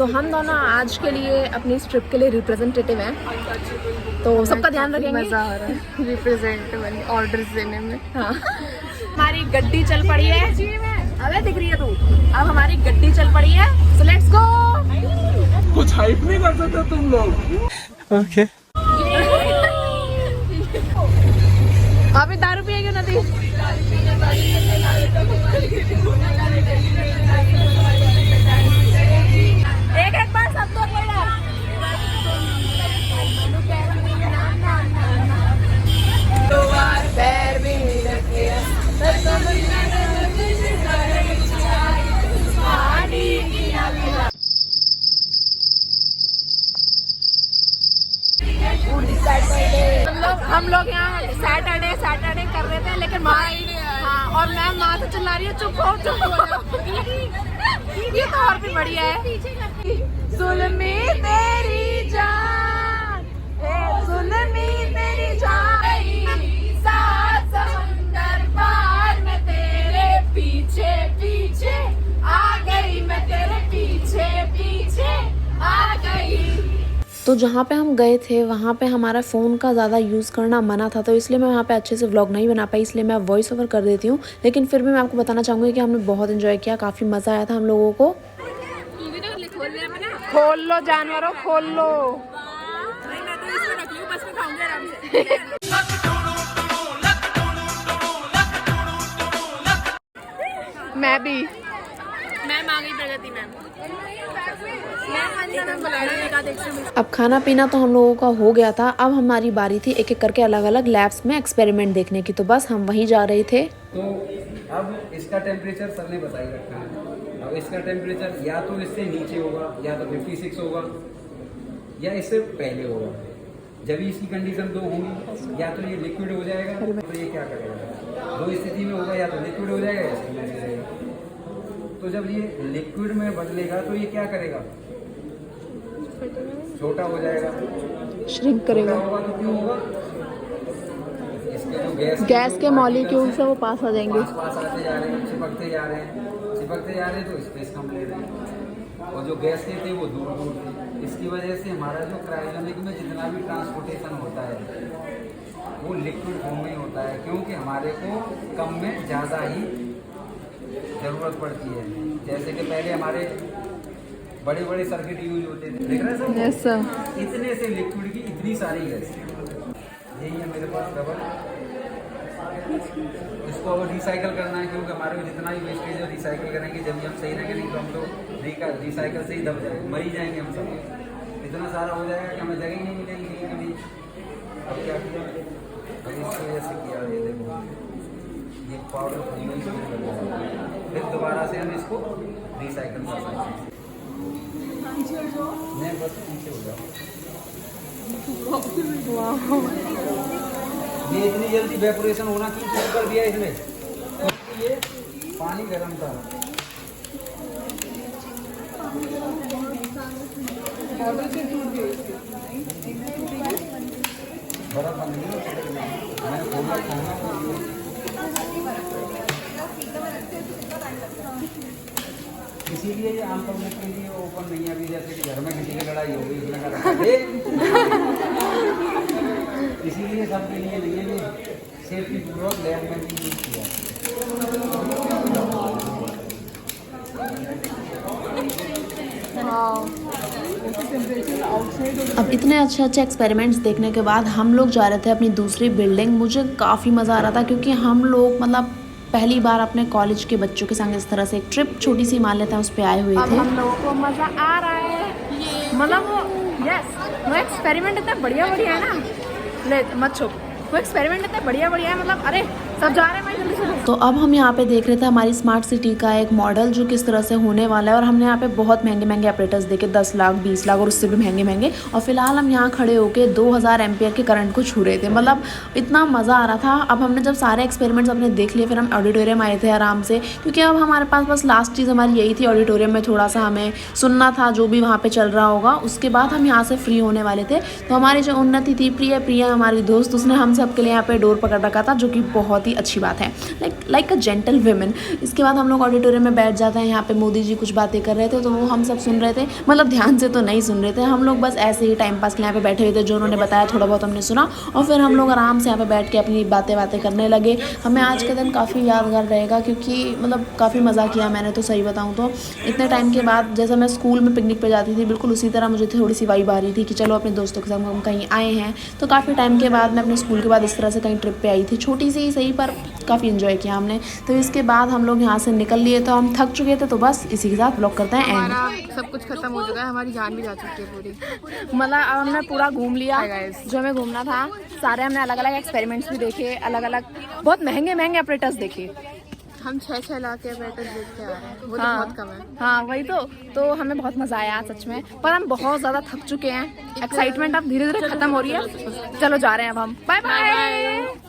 तो हम दोनों आज के लिए अपनी इस ट्रिप के लिए रिप्रेजेंटेटिव हैं, तो सबका ध्यान रखेंगे। मज़ा आ रहा है रिप्रेजेंटेटिव ऑर्डर्स देने में। हाँ, हमारी गड्डी चल पड़ी है। अबे दिख रही है तू? अब हमारी गड्डी चल पड़ी है, सो लेट्स गो। कुछ हाइप नहीं कर सकते तुम लोग? ओके। अभी दारू पिएगी नदी? एक बार सब तो हम लोग यहाँ सैटरडे कर रहे थे, लेकिन हाँ, और मैम वहाँ से चिल्ला रही है चुप हो। ये तो और भी बढ़िया है। जुल्मी तेरी जान, जुल्मी तेरी जान, सात समंदर पार में तेरे पीछे पीछे आ गई, मैं तेरे पीछे पीछे आ गई। तो जहाँ पे हम गए थे वहाँ पे हमारा फ़ोन का ज़्यादा यूज़ करना मना था, तो इसलिए मैं वहाँ पे अच्छे से व्लॉग नहीं बना पाई, इसलिए मैं वॉइस ओवर कर देती हूँ। लेकिन फिर भी मैं आपको बताना चाहूँगी कि हमने बहुत एंजॉय किया, काफ़ी मज़ा आया था हम लोगों को। खोल लो जानवरों, खोल लो। मैं भी, मैं मांगी प्रगति मैम। अब खाना पीना तो हम लोगों का हो गया था, अब हमारी बारी थी एक एक करके अलग अलग लैब्स में एक्सपेरिमेंट देखने की, तो बस हम वहीं जा रहे थे। तो अब इसका टेम्परेचर सर ने बता ही रखा है। अब इसका टेम्परेचर या तो इससे नीचे होगा, या तो 56 होगा, या इससे पहले होगा। जब इसकी कंडीशन दो होंगी, या तो ये लिक्विड हो जाएगा, तो ये क्या करेगा, दो स्थिति में होगा, या तो लिक्विड हो जाएगा या सॉलिड हो जाएगा। तो जब ये लिक्विड में बदलेगा तो ये क्या करेगा, छोटा हो जाएगा, श्रिंक करेगा। होगा तो क्यों होगा, इसके जो गैस के मॉलिक्यूल्स है वो पास आ जाएंगे, पास आते जा रहे हैं, चिपकते जा रहे हैं, तो स्पेस कम ले रहे हैं, और जो गैस के थे वो दूर दूर थे। इसकी वजह से हमारा जो क्रायोजेनिक में जितना भी ट्रांसपोर्टेशन होता है वो लिक्विड फॉर्म में होता है, क्योंकि हमारे को कम में ज़्यादा ही ज़रूरत पड़ती है। जैसे कि पहले हमारे बड़े बड़े सर्किट यूज होते थे, देख रहे हैं यस सर। इतने से लिक्विड की इतनी सारी गैस। यही है मेरे पास रबर, इसको अब रिसाइकल करना है, क्योंकि हमारे को जितना भी वेस्टेज है रिसाइकल करेंगे, जब भी हम सही रहेंगे तो हम लोग रिसाइकल से ही दब जाएंगे, मर ही जाएंगे हम सब। इतना सारा हो जाएगा कि हमें जगह ही नहीं मिलेगी के लिए। अब क्या किया, अब इसकी वजह से किया, ये देखो ये पाउडर फूलना ही शुरू कर दिया, फिर दोबारा से हम इसको रिसाइकल कर सकते हैं। नहीं बस पीछे हो जाओ। ये इतनी जल्दी वेपोरेशन होना क्यों शुरू कर दिया इसने, क्योंकि ये पानी गर्म था। बर्फ बन गई, मैंने खोलना इसीलिए ये आम पब्लिक के लिए ओपन नहीं है अभी, जैसे कि घर में किसी की लड़ाई हो गई इसीलिए सबके लिए नहीं है, ये सेफ्टी पूर्वक लैब में भी यूज किया। अब इतने अच्छे एक्सपेरिमेंट्स देखने के बाद हम लोग जा रहे थे अपनी दूसरी बिल्डिंग। मुझे काफ़ी मज़ा आ रहा था, क्योंकि हम लोग मतलब पहली बार अपने कॉलेज के बच्चों के संग इस तरह से एक ट्रिप छोटी सी मान लेते हैं उस पर आए हुए थे। हम लोगों को मज़ा आ रहा है, मतलब वो एक्सपेरिमेंट इतना बढ़िया है ना, ले मत छुप, वो एक्सपेरिमेंट इतना बढ़िया है, मतलब अरे सब जा रहे हैं भाई जल्दी से। तो अब हम यहाँ पे देख रहे थे हमारी स्मार्ट सिटी का एक मॉडल जो किस तरह से होने वाला है, और हमने यहाँ पे बहुत महंगे ऑपरेटर्स देखे, 10 लाख 20 लाख और उससे भी महंगे, और फिलहाल हम यहाँ खड़े होके 2000 एम्पियर के करंट को छू रहे थे। मतलब इतना मज़ा आ रहा था। अब हमने जब सारे एक्सपेरिमेंट्स अपने देख लिए, फिर हम ऑडिटोरियम आए थे आराम से, क्योंकि अब हमारे पास बस लास्ट चीज़ हमारी यही थी, ऑडिटोरियम में थोड़ा सा हमें सुनना था जो भी वहाँ पर चल रहा होगा, उसके बाद हम यहाँ से फ्री होने वाले थे। तो हमारी जो उन्नति थी, प्रिया हमारी दोस्त, उसने हम सब के लिए यहाँ पे डोर पकड़ रखा था, जो कि बहुत ही ही अच्छी बात है, लाइक अ जेंटल वुमेन। इसके बाद हम लोग ऑडिटोरियम में बैठ जाते हैं। यहाँ पे मोदी जी कुछ बातें कर रहे थे तो वो हम सब सुन रहे थे, मतलब ध्यान से तो नहीं सुन रहे थे, हम लोग बस ऐसे ही टाइम पास के लिए यहाँ पे बैठे हुए थे। जो उन्होंने बताया थोड़ा बहुत हमने सुना और फिर हम लोग आराम से यहाँ पे बैठ के अपनी बातें करने लगे। हमें आज का दिन काफ़ी यादगार रहेगा क्योंकि मतलब काफ़ी मज़ा किया मैंने तो, सही बताऊँ तो। इतने टाइम के बाद जैसा मैं स्कूल में पिकनिक पे जाती थी बिल्कुल उसी तरह मुझे थोड़ी सी वाइब आ रही थी कि चलो अपने दोस्तों के साथ हम कहीं आए हैं। तो काफ़ी टाइम के बाद मैं अपने स्कूल के बाद इस तरह से कहीं ट्रिप पे आई थी, छोटी सी ही सही पर काफ़ी इन्जॉय किया हमने। तो इसके बाद हम लोग यहाँ से निकल लिए, तो हम थक चुके थे, तो बस इसी के साथ ब्लॉग करते हैं एंड। हमारा सब कुछ खत्म हो चुका है, हमारी जान भी जा चुकी है पूरी। मतलब अब हमने पूरा घूम लिया Hi guys. जो हमें घूमना था। सारे हमने अलग अलग एक्सपेरिमेंट्स भी देखे, अलग अलग बहुत महंगे ऑपरेटर्स देखे। हम 6 लाख के ऑपरेटर्स देख के आ रहे हैं, वो तो हाँ, बहुत कम है। हाँ वही तो हमें बहुत मज़ा आया सच में, पर हम बहुत ज़्यादा थक चुके हैं। एक्साइटमेंट अब धीरे धीरे खत्म हो रही है। चलो जा रहे हैं अब हम, बाय बाय।